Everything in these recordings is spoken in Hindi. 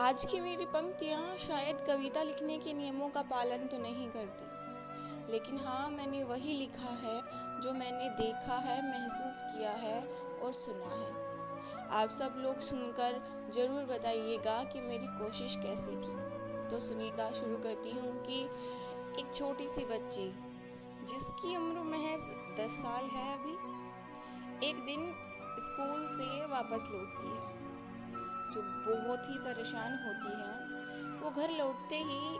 आज की मेरी पंक्तियाँ शायद कविता लिखने के नियमों का पालन तो नहीं करती, लेकिन हाँ, मैंने वही लिखा है जो मैंने देखा है, महसूस किया है और सुना है। आप सब लोग सुनकर ज़रूर बताइएगा कि मेरी कोशिश कैसी थी। तो सुनिएगा, शुरू करती हूँ कि एक छोटी सी बच्ची जिसकी उम्र महज 10 साल है अभी, एक दिन स्कूल से वापस लौटती है, जो बहुत ही परेशान होती है। वो घर लौटते ही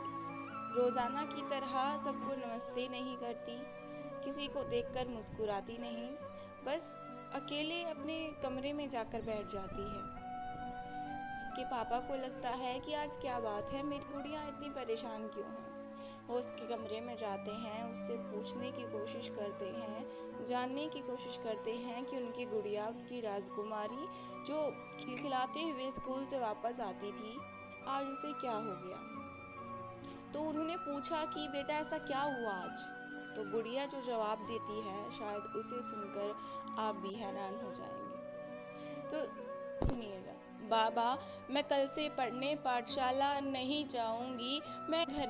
रोज़ाना की तरह सबको नमस्ते नहीं करती, किसी को देखकर मुस्कुराती नहीं, बस अकेले अपने कमरे में जाकर बैठ जाती है। उसके पापा को लगता है कि आज क्या बात है, मेरी गुड़िया इतनी परेशान क्यों है। वो उसके कमरे में जाते हैं, उससे पूछने की कोशिश करते हैं, जानने की कोशिश करते हैं कि उनकी गुड़िया, उनकी राजकुमारी जो खिलखिलाते हुए स्कूल से वापस आती थी, आज उसे क्या हो गया। तो उन्होंने पूछा कि बेटा ऐसा क्या हुआ आज। तो गुड़िया जो जवाब देती है, शायद उसे सुनकर आप भी हैरान हो जाएंगे। तो सुनिएगा, बाबा, मैं कल से पढ़ने पाठशाला नहीं जाऊंगी, मैं घर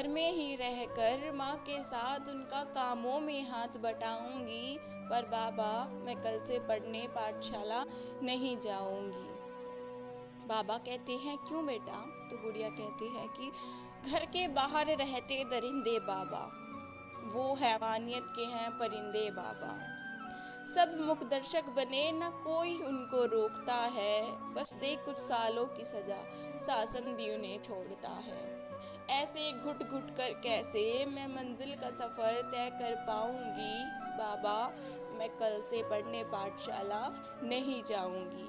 में ही रहकर माँ के साथ उनका कामों में हाथ बटाऊंगी। पर बाबा, मैं कल से पढ़ने पाठशाला नहीं जाऊंगी। बाबा कहते हैं क्यों बेटा। तो गुड़िया कहती है कि घर के बाहर रहते दरिंदे बाबा, वो हैवानियत के हैं परिंदे बाबा, सब मुखदर्शक बने न कोई उनको रोकता है, बस दे कुछ सालों की सजा, शासन भी उन्हें छोड़ता है। ऐसे घुट घुट कर कैसे मैं मंजिल का सफर तय कर पाऊंगी। बाबा, मैं कल से पढ़ने पाठशाला नहीं जाऊंगी।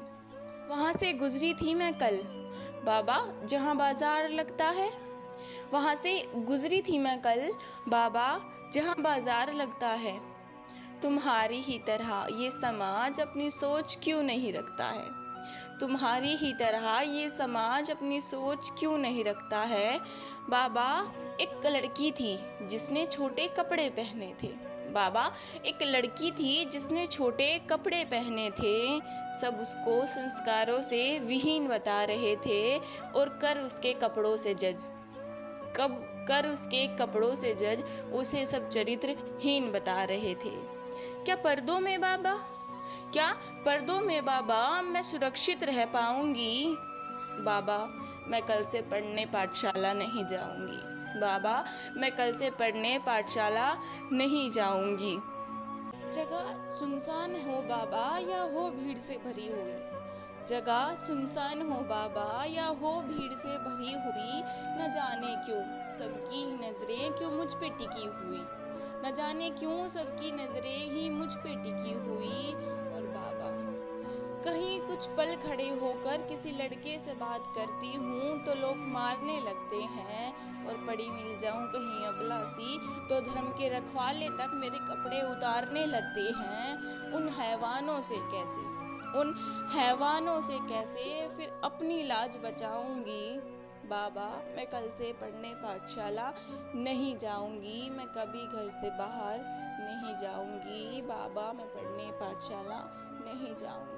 वहां से गुजरी थी मैं कल, बाबा, जहां बाजार लगता है। वहां से गुजरी थी मैं कल, बाबा, जहां बाजार लगता है। तुम्हारी ही तरह ये समाज अपनी सोच क्यों नहीं रखता है। तुम्हारी ही तरह ये समाज अपनी सोच क्यों नहीं रखता है। बाबा, एक लड़की थी जिसने छोटे कपड़े पहने थे। बाबा, एक लड़की थी जिसने छोटे कपड़े पहने थे। सब उसको संस्कारों से विहीन बता रहे थे और कर उसके कपड़ों से जज उसे सब चरित्रहीन बता रहे थे। क्या पर्दों में बाबा, क्या पर्दों में बाबा मैं सुरक्षित रह पाऊंगी। बाबा, मैं कल से पढ़ने पाठशाला नहीं जाऊंगी। बाबा, मैं कल से पढ़ने पाठशाला नहीं जाऊंगी। जगह सुनसान हो बाबा या हो भीड़ से भरी हुई, जगह सुनसान हो बाबा या हो भीड़ से भरी हुई, न जाने क्यों सबकी नजरें क्यों मुझ पे टिकी हुई, न जाने क्यों सबकी नजरें ही मुझ पे टिकी हुई। और बाबा, कहीं कुछ पल खड़े होकर किसी लड़के से बात करती हूँ तो लोग मारने लगते हैं, और पड़ी मिल जाऊं कहीं अबला सी तो धर्म के रखवाले तक मेरे कपड़े उतारने लगते हैं। उन हैवानों से कैसे फिर अपनी लाज बचाऊंगी। बाबा, मैं कल से पढ़ने पाठशाला नहीं जाऊंगी, मैं कभी घर से बाहर नहीं जाऊंगी। बाबा, मैं पढ़ने पाठशाला नहीं जाऊंगी।